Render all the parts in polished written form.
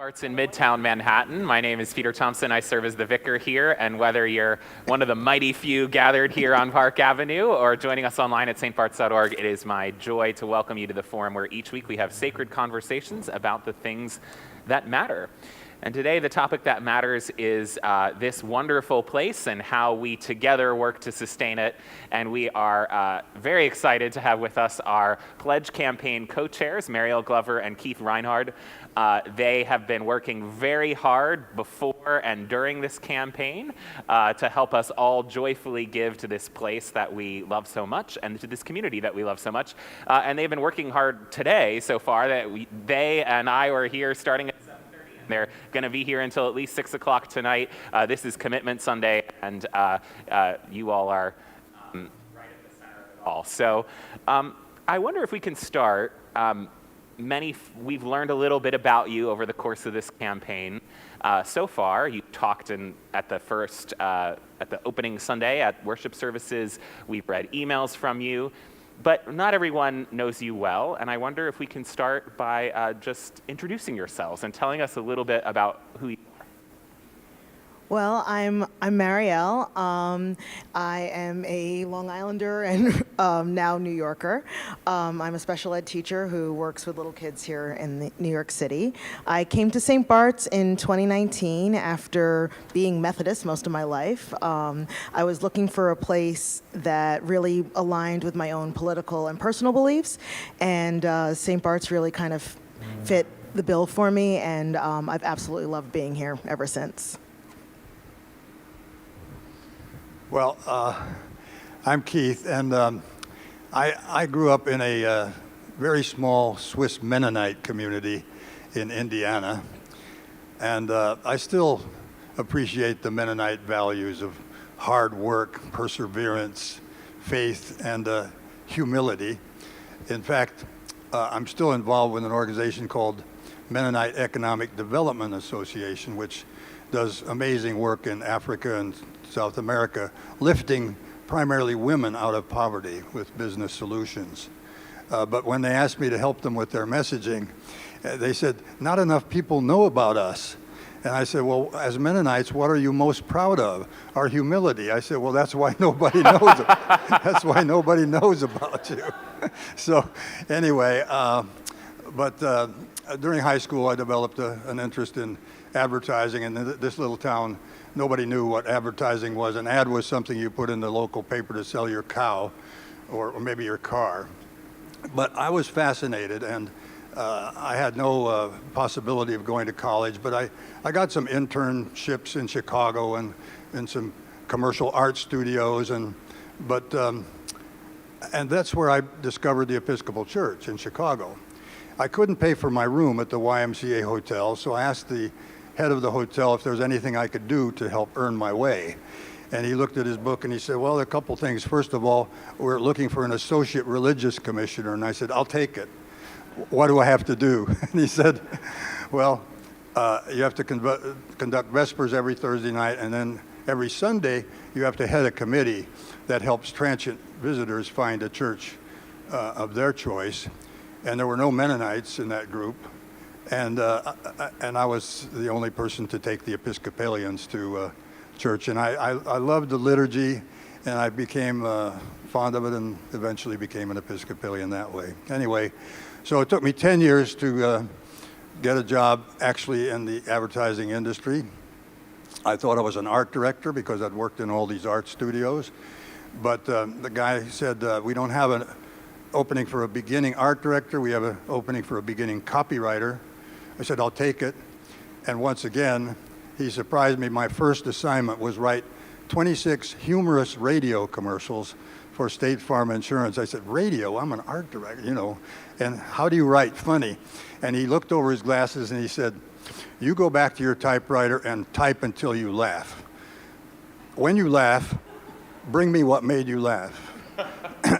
Barts in Midtown Manhattan. My name is Peter Thompson. I serve as the vicar here, and whether you're one of the mighty few gathered here on Park Avenue or joining us online at stbarts.org, it is my joy to welcome you to the forum where each week we have sacred conversations about the things that matter. And today the topic that matters is this wonderful place and how we together work to sustain it. And we are very excited to have with us our Pledge Campaign co-chairs, Marielle Glover and Keith Reinhard. They have been working very hard before and during this campaign to help us all joyfully give to this place that we love so much and to this community that we love so much. And they've been working hard today so far that they and I are here starting at 7:30. They're going to be here until at least 6 o'clock tonight. This is Commitment Sunday, and you all are right at the center of it all. So I wonder if we can start. We've learned a little bit about you over the course of this campaign. So far, you talked at the opening Sunday at worship services. We've read emails from you. But not everyone knows you well, and I wonder if we can start by just introducing yourselves and telling us a little bit about who you are. Well, I'm Marielle. I am a Long Islander and now New Yorker. I'm a special ed teacher who works with little kids here in New York City. I came to St. Barts in 2019 after being Methodist most of my life. I was looking for a place that really aligned with my own political and personal beliefs, and St. Barts really kind of fit the bill for me, and I've absolutely loved being here ever since. Well, I'm Keith, and I grew up in a very small Swiss Mennonite community in Indiana, and I still appreciate the Mennonite values of hard work, perseverance, faith, and humility. In fact, I'm still involved with an organization called Mennonite Economic Development Association, which does amazing work in Africa and South America, lifting primarily women out of poverty with business solutions. But when they asked me to help them with their messaging, they said, not enough people know about us. And I said, well, as Mennonites, what are you most proud of? Our humility. I said, well, that's why nobody knows. That's why nobody knows about you. So anyway, during high school, I developed an interest in advertising, and in this little town, nobody knew what advertising was. An ad was something you put in the local paper to sell your cow or maybe your car. But I was fascinated, and I had no possibility of going to college, but I got some internships in Chicago and in some commercial art studios, and that's where I discovered the Episcopal Church in Chicago. I couldn't pay for my room at the YMCA hotel, so I asked the head of the hotel if there was anything I could do to help earn my way. And he looked at his book and he said, well, there are a couple things. First of all, we're looking for an associate religious commissioner. And I said, I'll take it. What do I have to do? And he said, well, you have to conduct Vespers every Thursday night, and then every Sunday you have to head a committee that helps transient visitors find a church of their choice. And there were no Mennonites in that group. And I was the only person to take the Episcopalians to church. And I loved the liturgy, and I became fond of it and eventually became an Episcopalian that way. Anyway, so it took me 10 years to get a job actually in the advertising industry. I thought I was an art director because I'd worked in all these art studios. But the guy said, we don't have an opening for a beginning art director. We have an opening for a beginning copywriter. I said, I'll take it. And once again, he surprised me. My first assignment was write 26 humorous radio commercials for State Farm Insurance. I said, radio? I'm an art director, and how do you write funny? And he looked over his glasses and he said, you go back to your typewriter and type until you laugh. When you laugh, bring me what made you laugh.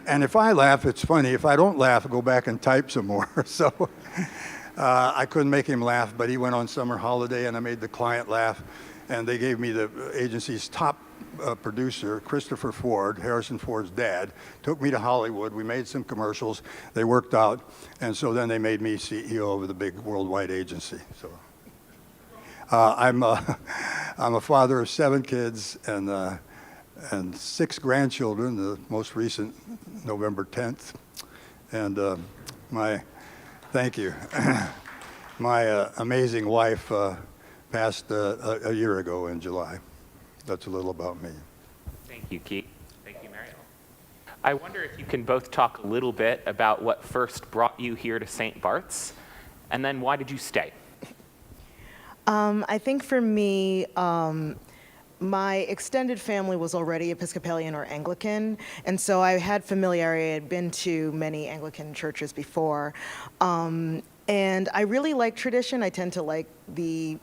And if I laugh, it's funny. If I don't laugh, go back and type some more. So I couldn't make him laugh, but he went on summer holiday and I made the client laugh. And they gave me the agency's top producer, Christopher Ford, Harrison Ford's dad, took me to Hollywood. We made some commercials. They worked out. And so then they made me CEO of the big worldwide agency. So I'm a father of 7 kids and 6 grandchildren, the most recent November 10th. And thank you. My amazing wife passed a year ago in July. That's a little about me. Thank you, Keith. Thank you, Mariel. I wonder if you can both talk a little bit about what first brought you here to St. Barts, and then why did you stay? I think for me, my extended family was already Episcopalian or Anglican, and so I had familiarity. I had been to many Anglican churches before. And I really like tradition. I tend to like the,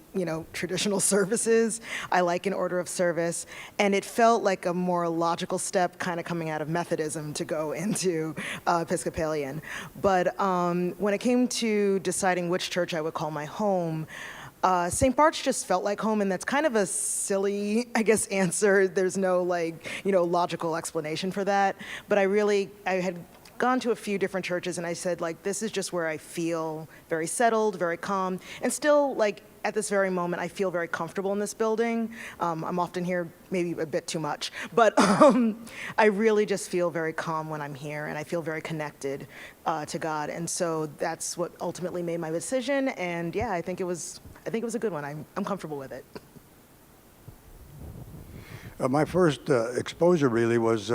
traditional services. I like an order of service. And it felt like a more logical step kind of coming out of Methodism to go into Episcopalian. But when it came to deciding which church I would call my home, St. Barts just felt like home, and that's kind of a silly, I guess, answer. There's no logical explanation for that. But I had gone to a few different churches, and I said, this is just where I feel very settled, very calm, and still, at this very moment, I feel very comfortable in this building. I'm often here maybe a bit too much, but I really just feel very calm when I'm here, and I feel very connected to God, and so that's what ultimately made my decision, and yeah, I think it was a good one. I'm comfortable with it. My first exposure really was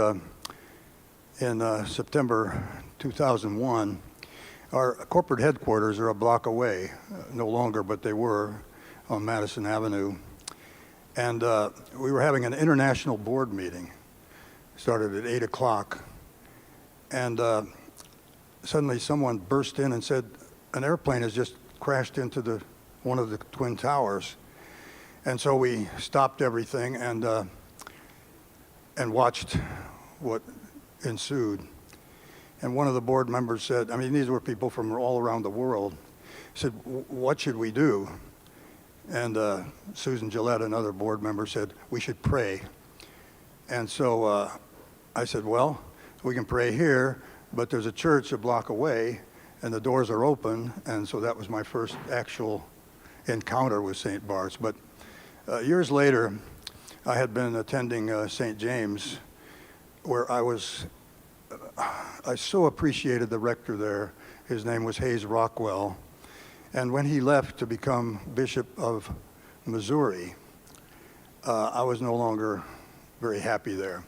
in September 2001. Our corporate headquarters are a block away, no longer, but they were on Madison Avenue. And we were having an international board meeting. Started at 8 o'clock. And suddenly someone burst in and said, an airplane has just crashed into one of the Twin Towers. And so we stopped everything and watched what ensued. And one of the board members said, these were people from all around the world, said, what should we do? And Susan Gillette, another board member, said, we should pray. And so I said, well, we can pray here, but there's a church a block away, and the doors are open. And so that was my first actual encounter with St. Barts. But years later, I had been attending St. James, where I so appreciated the rector there. His name was Hayes Rockwell. And when he left to become Bishop of Missouri, I was no longer very happy there.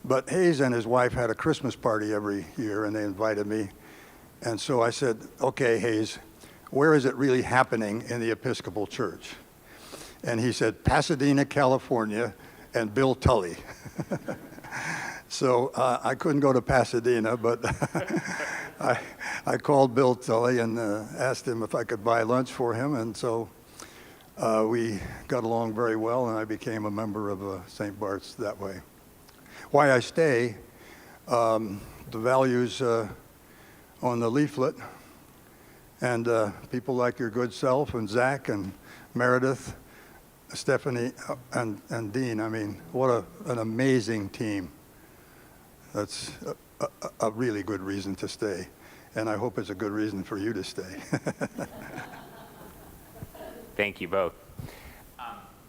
But Hayes and his wife had a Christmas party every year, and they invited me. And so I said, okay, Hayes, where is it really happening in the Episcopal Church? And he said, Pasadena, California, and Bill Tully. So I couldn't go to Pasadena, but I called Bill Tully and asked him if I could buy lunch for him. And so we got along very well, and I became a member of St. Barts that way. Why I stay, the values on the leaflet, and people like your good self and Zach and Meredith, Stephanie, and Dean. What an amazing team. That's a really good reason to stay, and I hope it's a good reason for you to stay. Thank you both.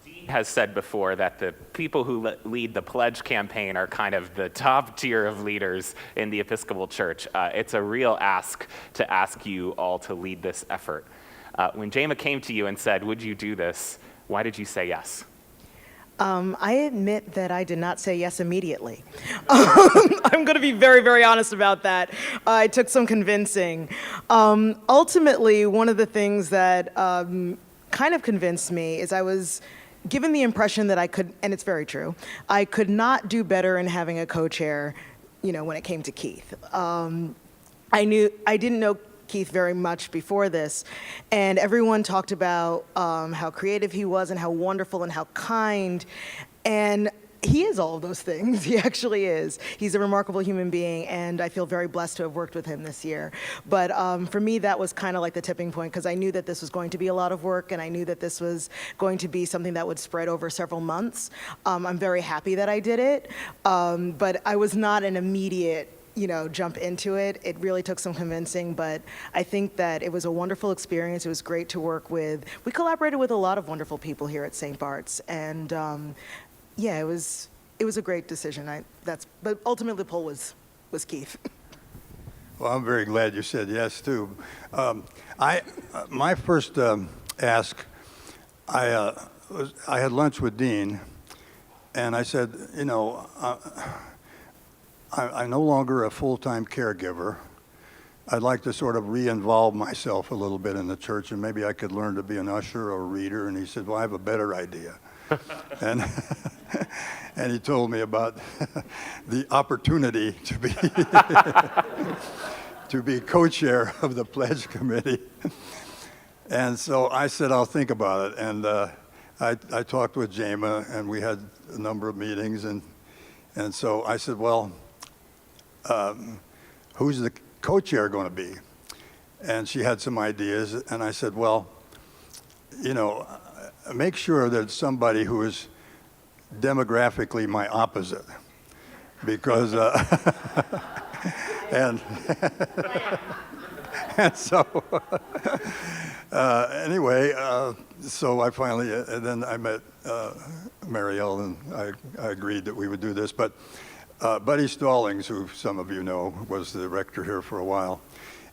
Dean has said before that the people who lead the pledge campaign are kind of the top tier of leaders in the Episcopal Church. It's a real ask to ask you all to lead this effort. When Jama came to you and said, would you do this, why did you say yes? I admit that I did not say yes immediately. I'm going to be very, very honest about that. It took some convincing. Ultimately, one of the things that kind of convinced me is I was given the impression that I could, and it's very true, I could not do better in having a co-chair, when it came to Keith. I didn't know Keith very much before this, and everyone talked about how creative he was and how wonderful and how kind, and he is all of those things. He actually is. He's a remarkable human being, and I feel very blessed to have worked with him this year. But for me, that was kind of like the tipping point, because I knew that this was going to be a lot of work, and I knew that this was going to be something that would spread over several months. I'm very happy that I did it, but I was not an immediate jump into it. It really took some convincing, but I think that it was a wonderful experience. It was great to work with. We collaborated with a lot of wonderful people here at St. Barts, and yeah, it was a great decision. But ultimately the poll was Keith. Well, I'm very glad you said yes too. My first ask, I had lunch with Dean, and I said, I'm no longer a full-time caregiver. I'd like to sort of re-involve myself a little bit in the church, and maybe I could learn to be an usher or a reader. And he said, well, I have a better idea. and and he told me about the opportunity to be to be co-chair of the pledge committee. And so I said, I'll think about it. And I talked with Jema, and we had a number of meetings. And so I said, well, who's the co-chair going to be? And she had some ideas. And I said, well, make sure that it's somebody who is demographically my opposite. Because, and so, anyway, so I finally, and then I met Marielle, and I agreed that we would do this. But Buddy Stallings, who some of you know, was the rector here for a while,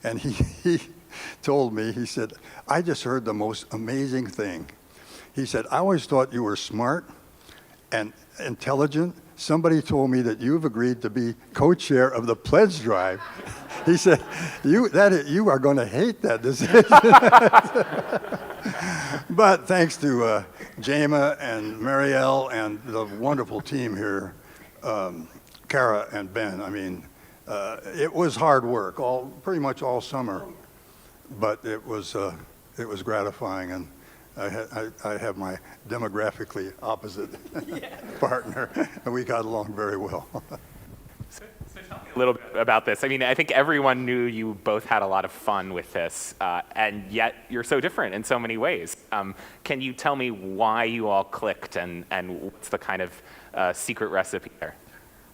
and he told me, he said, I just heard the most amazing thing. He said, I always thought you were smart and intelligent. Somebody told me that you've agreed to be co-chair of the pledge drive. He said, you are going to hate that decision. But thanks to Jema and Marielle and the wonderful team here, Kara and Ben, I mean, it was hard work, pretty much all summer, but it was gratifying, and I have my demographically opposite partner, and we got along very well. So tell me a little bit about this. I mean, I think everyone knew you both had a lot of fun with this, and yet you're so different in so many ways. Can you tell me why you all clicked, and what's the kind of secret recipe there?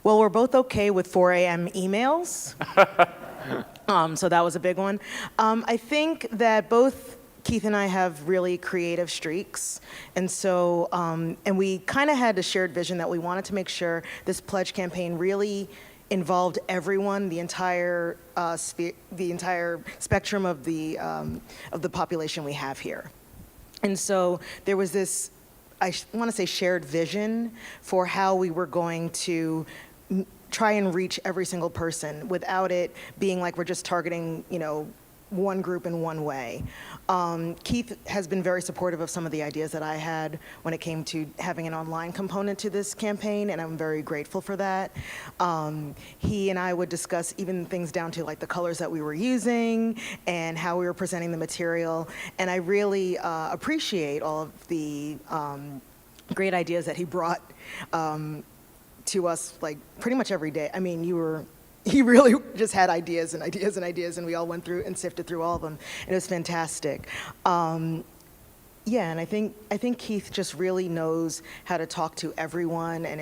Well, we're both okay with 4 a.m. emails, so that was a big one. I think that both Keith and I have really creative streaks, and so and we kind of had a shared vision that we wanted to make sure this pledge campaign really involved everyone, the entire spectrum of the population we have here. And so there was this, I want to say, shared vision for how we were going to try and reach every single person without it being like we're just targeting, one group in one way. Keith has been very supportive of some of the ideas that I had when it came to having an online component to this campaign, and I'm very grateful for that. He and I would discuss even things down to like the colors that we were using and how we were presenting the material, and I really appreciate all of the great ideas that he brought to us, like pretty much every day. I mean, he really just had ideas and ideas and ideas, and we all went through and sifted through all of them, and it was fantastic. Yeah, and I think Keith just really knows how to talk to everyone, and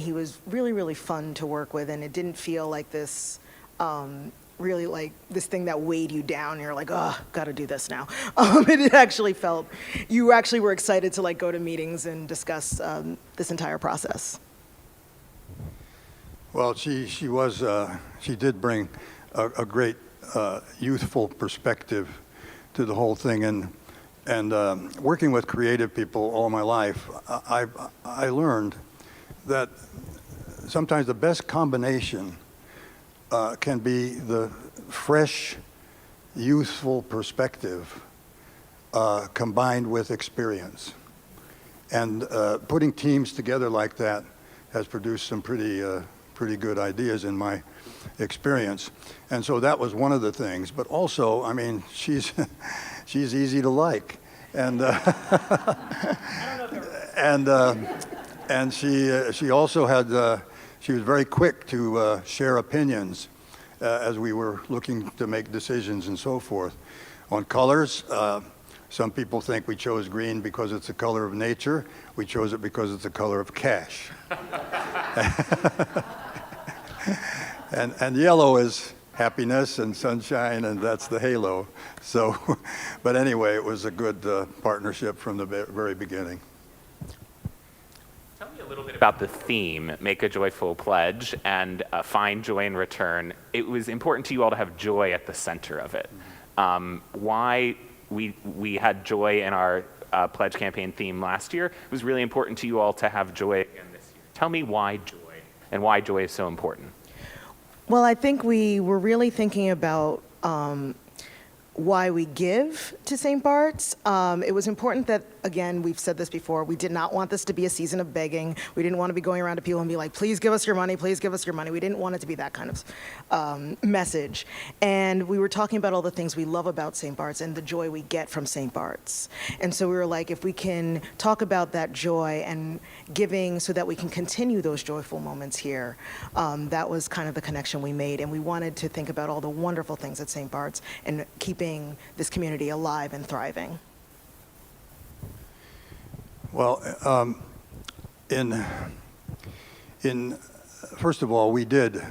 he was really, really fun to work with, and it didn't feel like this, really like this thing that weighed you down, and you're like, oh, gotta do this now. It actually felt, you actually were excited to like go to meetings and discuss this entire process. Well, she did bring a great youthful perspective to the whole thing, and working with creative people all my life, I learned that sometimes the best combination can be the fresh, youthful perspective combined with experience, and putting teams together like that has produced some pretty good ideas in my experience. And so that was one of the things. But also, I mean, she's easy to like, and and she also had she was very quick to share opinions as we were looking to make decisions and so forth. On colors, some people think we chose green because it's the color of nature. We chose it because it's the color of cash. And yellow is happiness and sunshine, and that's the halo. So, but anyway, it was a good partnership from the very beginning. Tell me a little bit about the theme, Make a Joyful Pledge, and Find Joy in Return. It was important to you all to have joy at the center of it. Why we had joy in our pledge campaign theme last year. It was really important to you all to have joy again this year. Tell me why joy, and why joy is so important. Well, I think we were really thinking about why we give to St. Bart's. It was important that, again, we've said this before, we did not want this to be a season of begging. We didn't want to be going around to people and be like, please give us your money, please give us your money. We didn't want it to be that kind of message. And we were talking about all the things we love about St. Bart's and the joy we get from St. Bart's. And so we were like, if we can talk about that joy and giving so that we can continue those joyful moments here, that was kind of the connection we made. And we wanted to think about all the wonderful things at St. Bart's and keeping this community alive and thriving. Well, first of all, we did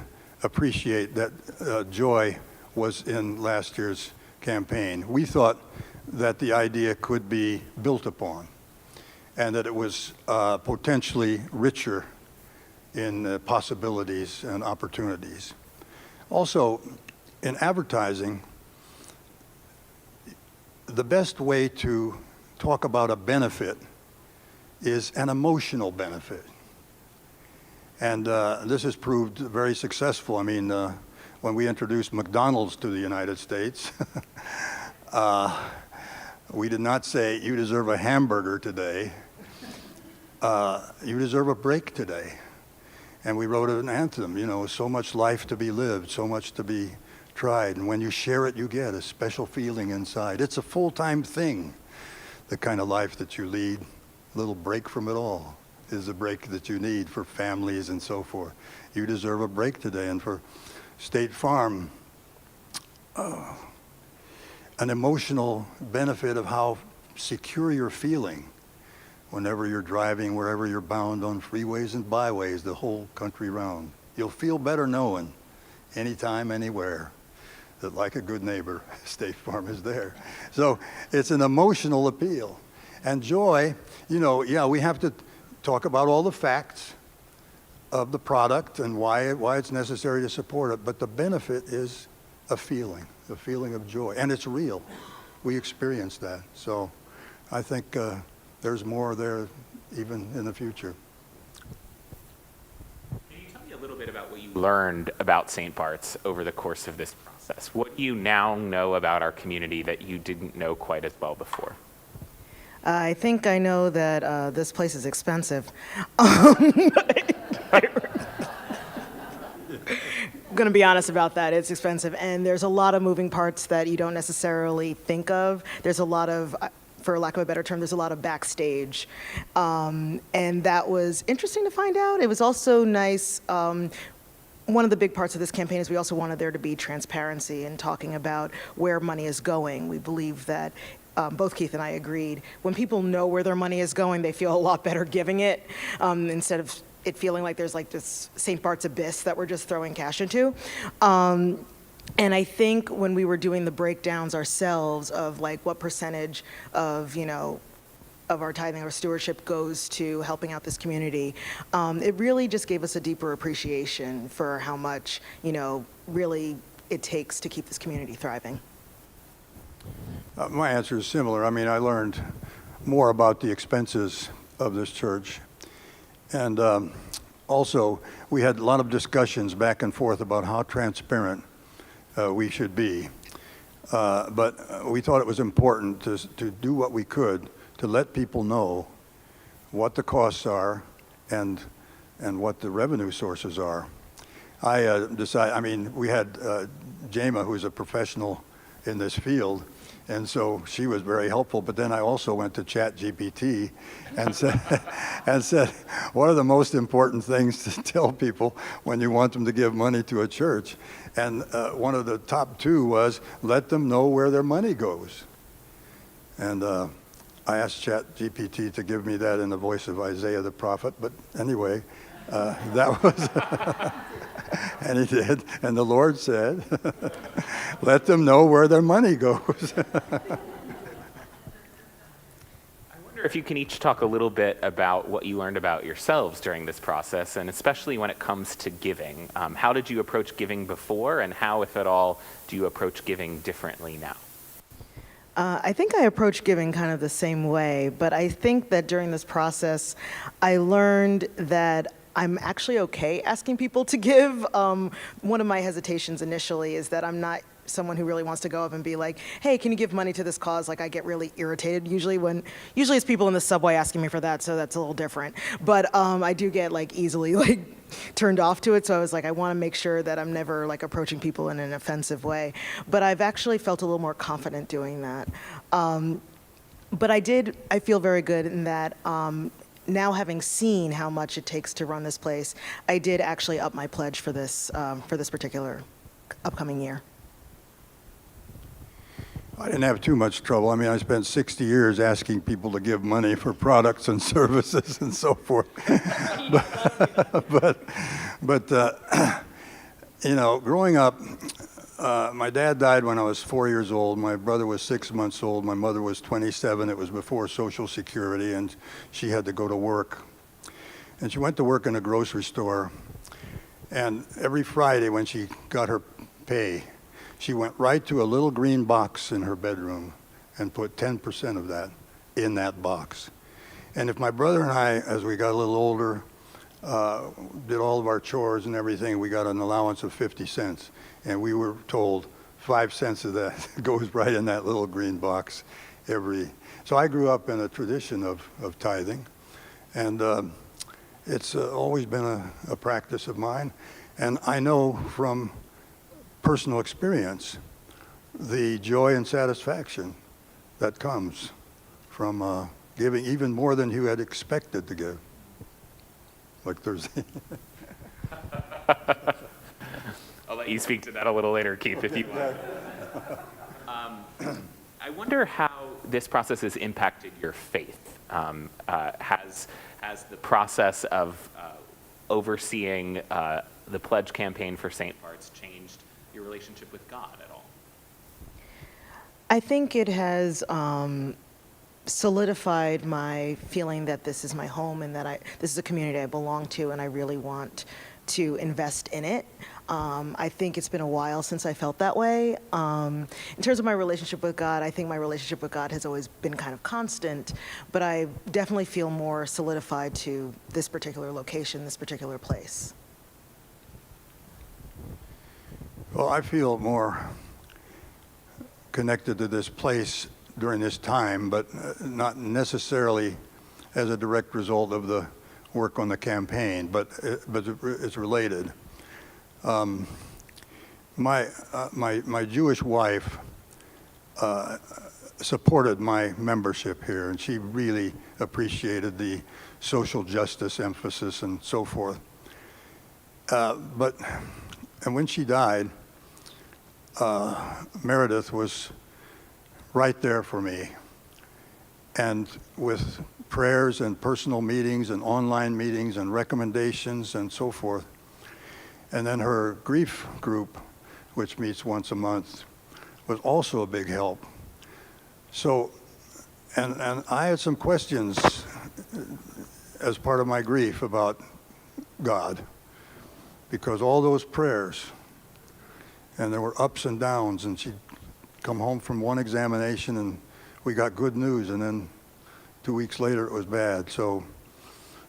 appreciate that joy was in last year's campaign. We thought that the idea could be built upon and that it was potentially richer in possibilities and opportunities. Also, in advertising, the best way to talk about a benefit is an emotional benefit. And this has proved very successful. I mean, when we introduced McDonald's to the United States, we did not say, you deserve a hamburger today. You deserve a break today. And we wrote an anthem, you know, so much life to be lived, so much to be tried. And when you share it, you get a special feeling inside. It's a full-time thing, the kind of life that you lead. A little break from it all is the break that you need for families and so forth. You deserve a break today. And for State Farm, an emotional benefit of how secure you're feeling whenever you're driving, wherever you're bound on freeways and byways, the whole country round. You'll feel better knowing anytime, anywhere, that like a good neighbor, State Farm is there. So it's an emotional appeal. And joy, you know, yeah, we have to talk about all the facts of the product and why it's necessary to support it, but the benefit is a feeling of joy, and it's real. We experience that. So I think there's more there even in the future. Can you tell me a little bit about what you learned about St. Bart's over the course of this process? What you now know about our community that you didn't know quite as well before? I think I know that this place is expensive. Going to be honest about that. It's expensive, and there's a lot of moving parts that you don't necessarily think of. There's a lot of, for lack of a better term, there's a lot of backstage, and that was interesting to find out. It was also nice. One of the big parts of this campaign is we also wanted there to be transparency in talking about where money is going. We believe that both Keith and I agreed, when people know where their money is going, they feel a lot better giving it, instead of it feeling like there's like this St. Bart's abyss that we're just throwing cash into. And I think when we were doing the breakdowns ourselves of like what percentage of, you know, of our tithing or stewardship goes to helping out this community, it really just gave us a deeper appreciation for how much, you know, really it takes to keep this community thriving. My answer is similar. I mean, I learned more about the expenses of this church. And also, we had a lot of discussions back and forth about how transparent we should be. But we thought it was important to do what we could to let people know what the costs are and what the revenue sources are. I decided, I mean, we had Jema, who's a professional in this field, and so she was very helpful. But then I also went to ChatGPT and said, what are the most important things to tell people when you want them to give money to a church? And one of the top two was, let them know where their money goes. And I asked ChatGPT to give me that in the voice of Isaiah the prophet. But anyway, That was, and he did. And the Lord said, let them know where their money goes. If you can each talk a little bit about what you learned about yourselves during this process, and especially when it comes to giving. How did you approach giving before, and how, if at all, do you approach giving differently now? I think I approach giving kind of the same way, but I think that during this process, I learned that I'm actually okay asking people to give. One of my hesitations initially is that I'm not someone who really wants to go up and be like, hey, can you give money to this cause? Like, I get really irritated usually it's people in the subway asking me for that, so that's a little different. But I do get like easily like turned off to it, so I was like, I want to make sure that I'm never like approaching people in an offensive way. But I've actually felt a little more confident doing that. But I feel very good in that now having seen how much it takes to run this place, I did actually up my pledge for this particular upcoming year. I didn't have too much trouble. I mean, I spent 60 years asking people to give money for products and services and so forth. but you know, growing up, my dad died when I was 4 years old. My brother was 6 months old. My mother was 27. It was before Social Security, and she had to go to work. And she went to work in a grocery store. And every Friday when she got her pay, she went right to a little green box in her bedroom and put 10% of that in that box. And if my brother and I, as we got a little older, did all of our chores and everything, we got an allowance of 50 cents. And we were told 5 cents of that goes right in that little green box So I grew up in a tradition of tithing. And it's always been a practice of mine. And I know from personal experience the joy and satisfaction that comes from giving even more than you had expected to give. Like Thursday. I'll let you speak to that a little later, Keith, if you want. I wonder how this process has impacted your faith. Has the process of overseeing the pledge campaign for St. Barts changed your relationship with God at all? I think it has solidified my feeling that this is my home and that this is a community I belong to and I really want to invest in it. I think it's been a while since I felt that way. In terms of my relationship with God, I think my relationship with God has always been kind of constant, but I definitely feel more solidified to this particular location, this particular place. Well, I feel more connected to this place during this time, but not necessarily as a direct result of the work on the campaign, but it's related. My Jewish wife supported my membership here, and she really appreciated the social justice emphasis and so forth. And when she died, Meredith was right there for me. And with prayers and personal meetings and online meetings and recommendations and so forth. And then her grief group, which meets once a month, was also a big help. So, and I had some questions as part of my grief about God, because all those prayers, and there were ups and downs, and she'd come home from one examination and we got good news, and then 2 weeks later it was bad. So,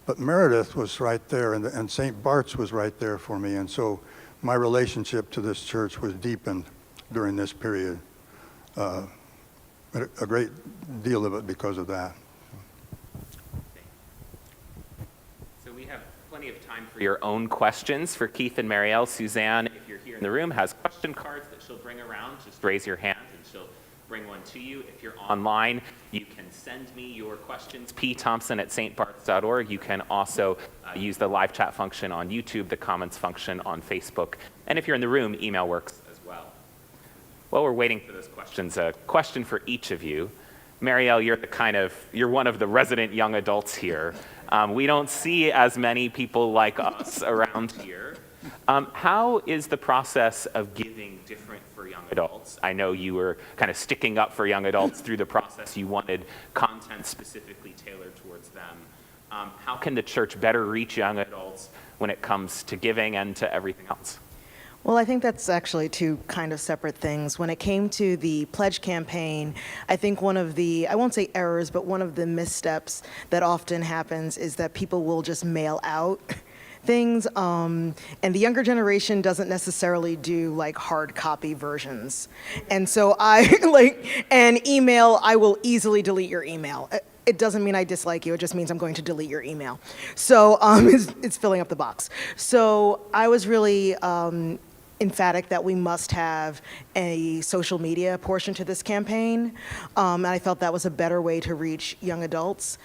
but Meredith was right there, and St. Barts was right there for me, and so my relationship to this church was deepened during this period. A great deal of it because of that. So we have plenty of time for your own questions for Keith and Marielle. Suzanne, if you're here in the room, has question cards that she'll bring around. Just raise your hand and she'll bring one to you. If you're online, you can send me your questions, pthompson@stbarts.org. You can also use the live chat function on YouTube, the comments function on Facebook. And if you're in the room, email works as well. While we're waiting for those questions, a question for each of you. Marielle, you're one of the resident young adults here. We don't see as many people like us around here. How is the process of giving different for young adults? I know you were kind of sticking up for young adults through the process. You wanted content specifically tailored towards them. How can the church better reach young adults when it comes to giving and to everything else? Well, I think that's actually two kind of separate things. When it came to the pledge campaign, I think one of the, I won't say errors, but one of the missteps that often happens is that people will just mail out things, and the younger generation doesn't necessarily do like hard copy versions. And so an email, I will easily delete your email. It doesn't mean I dislike you, it just means I'm going to delete your email. So it's filling up the box. So I was really emphatic that we must have a social media portion to this campaign, and I felt that was a better way to reach young adults.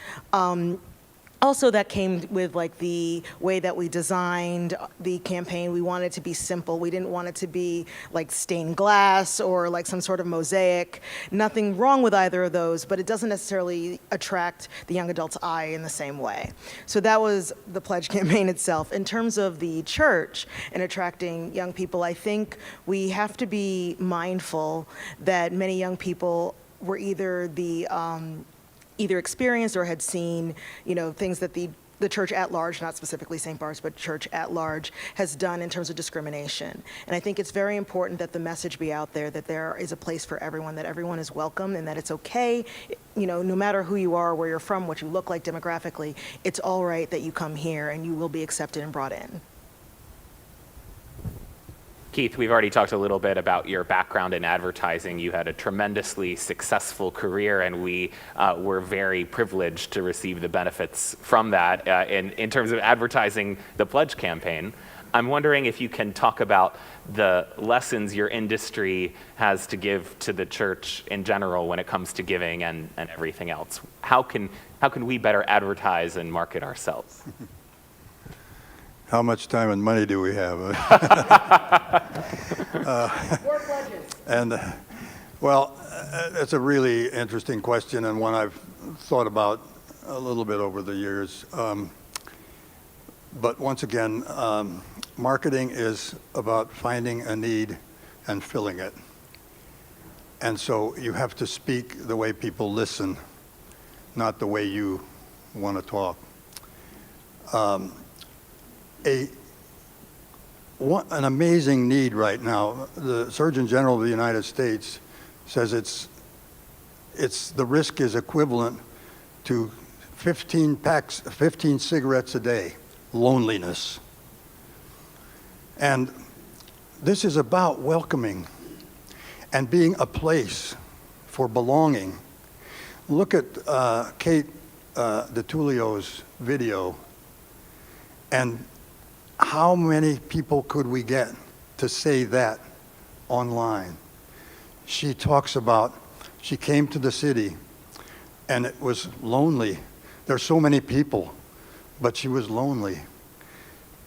Also, that came with like the way that we designed the campaign. We wanted it to be simple. We didn't want it to be like stained glass or like some sort of mosaic. Nothing wrong with either of those, but it doesn't necessarily attract the young adult's eye in the same way. So that was the pledge campaign itself. In terms of the church and attracting young people, I think we have to be mindful that many young people were either experienced or had seen, things that the church at large, not specifically St. Barts, but church at large, has done in terms of discrimination. And I think it's very important that the message be out there that there is a place for everyone, that everyone is welcome, and that it's okay, no matter who you are, where you're from, what you look like demographically, it's all right that you come here and you will be accepted and brought in. Keith, we've already talked a little bit about your background in advertising. You had a tremendously successful career, and we were very privileged to receive the benefits from that in terms of advertising the Pledge campaign. I'm wondering if you can talk about the lessons your industry has to give to the church in general when it comes to giving and everything else. How can we better advertise and market ourselves? How much time and money do we have? More pledges. And, it's a really interesting question and one I've thought about a little bit over the years. But once again, marketing is about finding a need and filling it. And so you have to speak the way people listen, not the way you want to talk. An amazing need right now. The Surgeon General of the United States says the risk is equivalent to 15 cigarettes a day, loneliness. And this is about welcoming and being a place for belonging. Look at Kate DiTullio's video, and how many people could we get to say that online? She talks about, she came to the city and it was lonely. There's so many people, but she was lonely.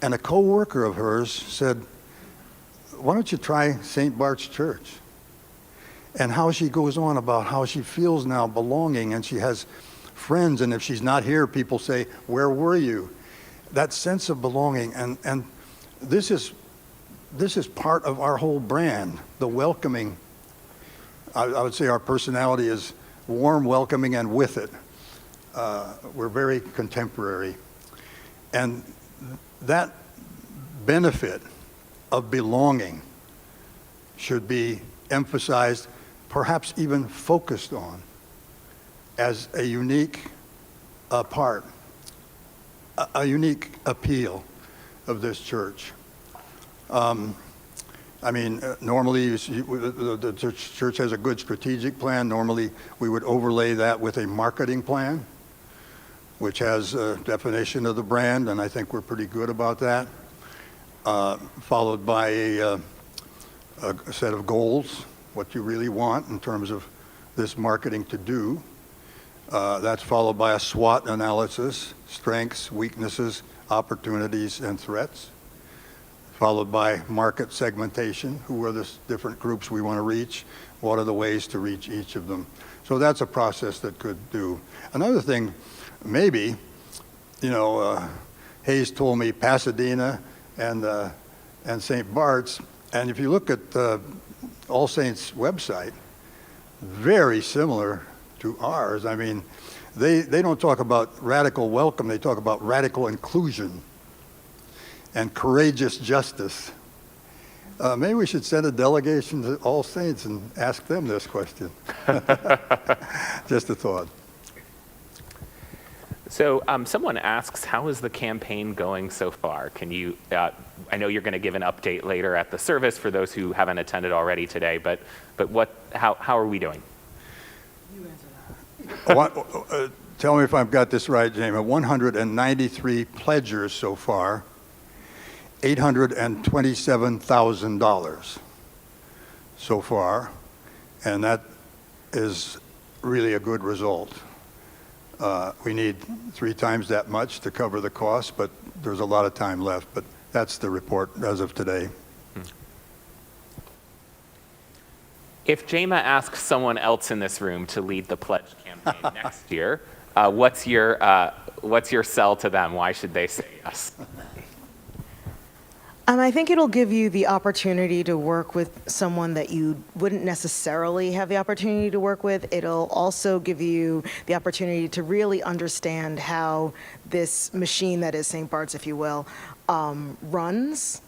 And a co-worker of hers said, why don't you try St. Bart's Church? And how she goes on about how she feels now belonging, and she has friends, and if she's not here, people say, where were you? That sense of belonging, and this is part of our whole brand, the welcoming. I would say our personality is warm, welcoming, and with it. We're very contemporary. And that benefit of belonging should be emphasized, perhaps even focused on, as a unique part, a unique appeal of this church. Normally the church has a good strategic plan. Normally we would overlay that with a marketing plan, which has a definition of the brand, and I think we're pretty good about that, followed by a set of goals, what you really want in terms of this marketing to do. That's followed by a SWOT analysis, strengths, weaknesses, opportunities, and threats, followed by market segmentation. Who are the different groups we want to reach? What are the ways to reach each of them? So that's a process that could do. Another thing maybe Hayes told me Pasadena and St. Barts. And if you look at All Saints' website, very similar to ours. I mean, they don't talk about radical welcome, they talk about radical inclusion and courageous justice. Maybe we should send a delegation to All Saints and ask them this question. Just a thought. So someone asks, how is the campaign going so far? Can you, I know you're going to give an update later at the service for those who haven't attended already today, but how are we doing? You answer that. Tell me if I've got this right, Jamie. 193 pledgers so far, $827,000 so far, and that is really a good result. We need 3 times that much to cover the cost, but there's a lot of time left. But that's the report as of today. If JAMA asks someone else in this room to lead the pledge campaign next year, what's your sell to them? Why should they say yes? I think it'll give you the opportunity to work with someone that you wouldn't necessarily have the opportunity to work with. It'll also give you the opportunity to really understand how this machine that is St. Bart's, if you will, runs.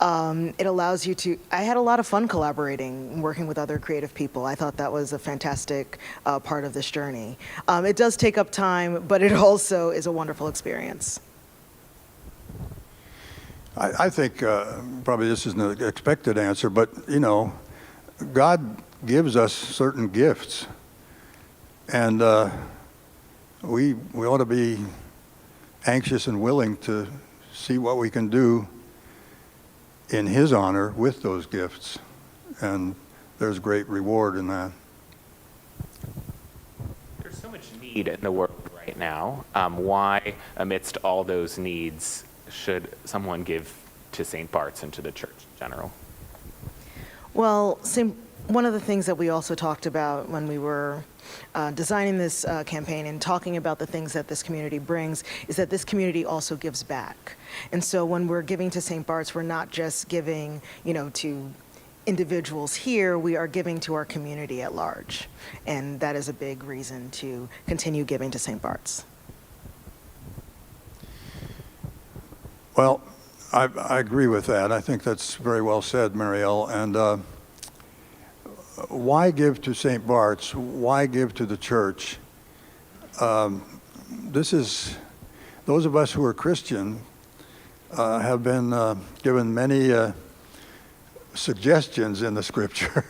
It allows you to, I had a lot of fun collaborating, working with other creative people. I thought that was a fantastic part of this journey. It does take up time, but it also is a wonderful experience. I think probably this isn't an expected answer, but God gives us certain gifts, and we ought to be anxious and willing to see what we can do in His honor with those gifts, and there's great reward in that. There's so much need in the world right now. Why, amidst all those needs, should someone give to St. Bart's and to the church in general? Well, one of the things that we also talked about when we were designing this campaign and talking about the things that this community brings is that this community also gives back. And so when we're giving to St. Bart's, we're not just giving, to individuals here, we are giving to our community at large. And that is a big reason to continue giving to St. Bart's. Well, I agree with that. I think that's very well said, Marielle. And why give to St. Bart's? Why give to the church? Those of us who are Christian have been given many suggestions in the Scripture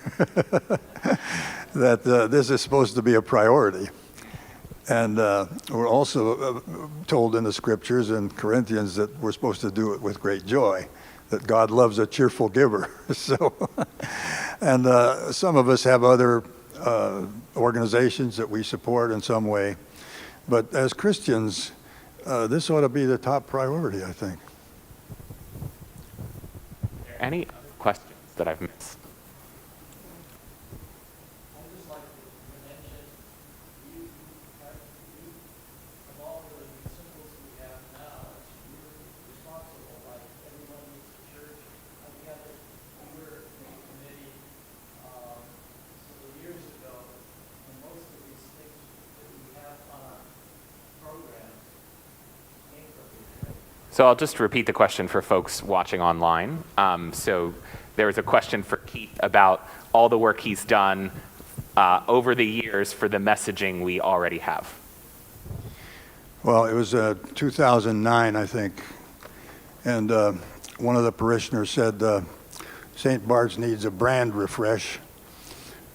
that this is supposed to be a priority. And we're also told in the Scriptures in Corinthians that we're supposed to do it with great joy, that God loves a cheerful giver. And some of us have other organizations that we support in some way. But as Christians, this ought to be the top priority, I think. Any other questions that I've missed? So I'll just repeat the question for folks watching online. So there was a question for Keith about all the work he's done over the years for the messaging we already have. Well, it was 2009, I think, and one of the parishioners said St. Bart's needs a brand refresh,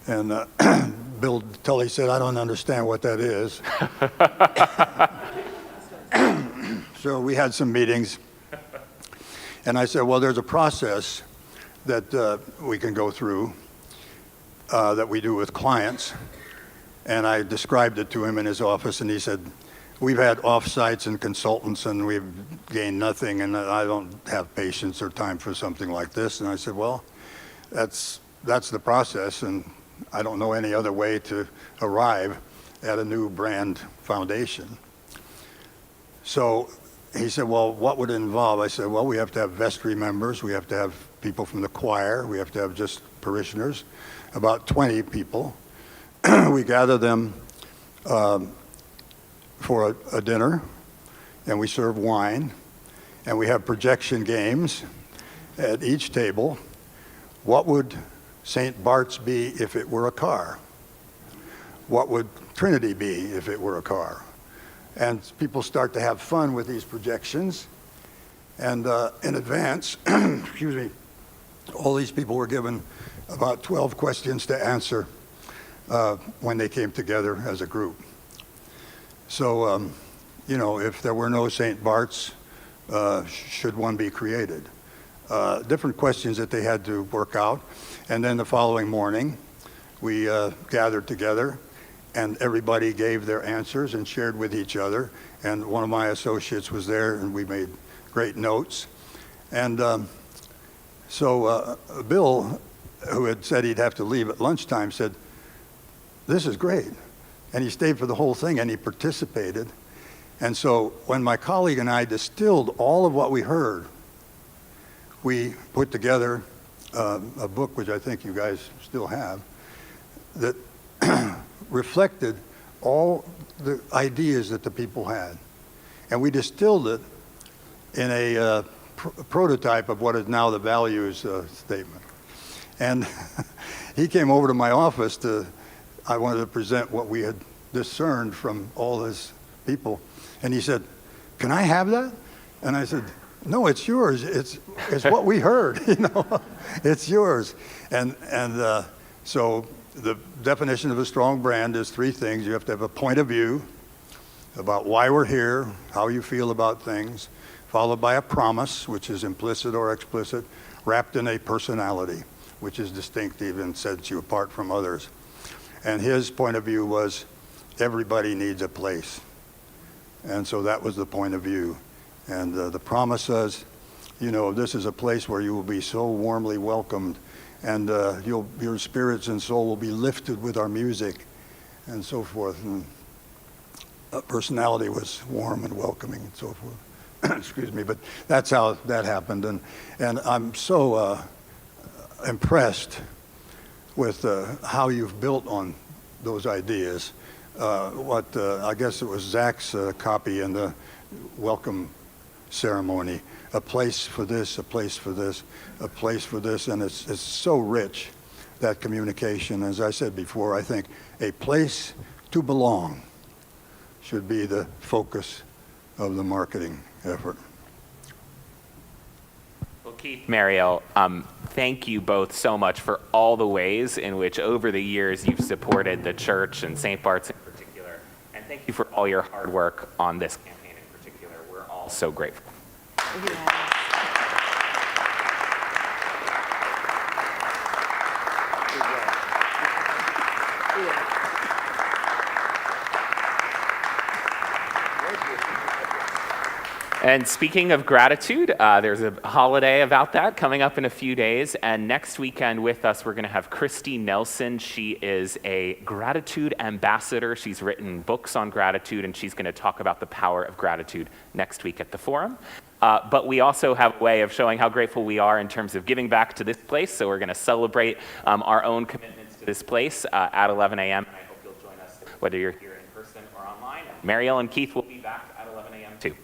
and Bill Tully said, I don't understand what that is. So we had some meetings, and I said, well, there's a process that we can go through that we do with clients, and I described it to him in his office, and he said, we've had off-sites and consultants, and we've gained nothing, and I don't have patience or time for something like this. And I said, well, that's the process, and I don't know any other way to arrive at a new brand foundation. So he said, well, what would it involve? I said, well, we have to have vestry members. We have to have people from the choir. We have to have just parishioners, about 20 people. We gather them for a dinner, and we serve wine, and we have projection games at each table. What would St. Barts be if it were a car? What would Trinity be if it were a car? And people start to have fun with these projections. And in advance, excuse me, all these people were given about 12 questions to answer when they came together as a group. So, if there were no St. Barts, should one be created? Different questions that they had to work out. And then the following morning, we gathered together, and everybody gave their answers and shared with each other. And one of my associates was there, and we made great notes. And so Bill, who had said he'd have to leave at lunchtime, said, this is great. And he stayed for the whole thing, and he participated. And so when my colleague and I distilled all of what we heard, we put together a book, which I think you guys still have, that reflected all the ideas that the people had. And we distilled it in a prototype of what is now the values statement. And he came over to my office I wanted to present what we had discerned from all his people. And he said, can I have that? And I said, no, it's yours. It's what we heard, it's yours. And so the definition of a strong brand is three things. You have to have a point of view about why we're here, how you feel about things, followed by a promise, which is implicit or explicit, wrapped in a personality, which is distinctive and sets you apart from others. And his point of view was everybody needs a place. And so that was the point of view. And the promise says, this is a place where you will be so warmly welcomed, and your spirits and soul will be lifted with our music, and so forth. And personality was warm and welcoming, and so forth. Excuse me, but that's how that happened. And I'm so impressed with how you've built on those ideas. I guess it was Zach's copy in the welcome ceremony, a place for this, a place for this, a place for this, and it's so rich, that communication. As I said before, I think a place to belong should be the focus of the marketing effort. Well, Keith, Marielle, thank you both so much for all the ways in which over the years you've supported the church and St. Barts in particular, and thank you for all your hard work on this campaign in particular. We're all so grateful. And speaking of gratitude, there's a holiday about that coming up in a few days. And next weekend with us, we're going to have Christy Nelson. She is a gratitude ambassador. She's written books on gratitude, and she's going to talk about the power of gratitude next week at the forum. But we also have a way of showing how grateful we are in terms of giving back to this place. So we're going to celebrate our own commitments to this place at 11 a.m. I hope you'll join us, whether you're here in person or online. Marielle and Keith will be back at 11 a.m. too.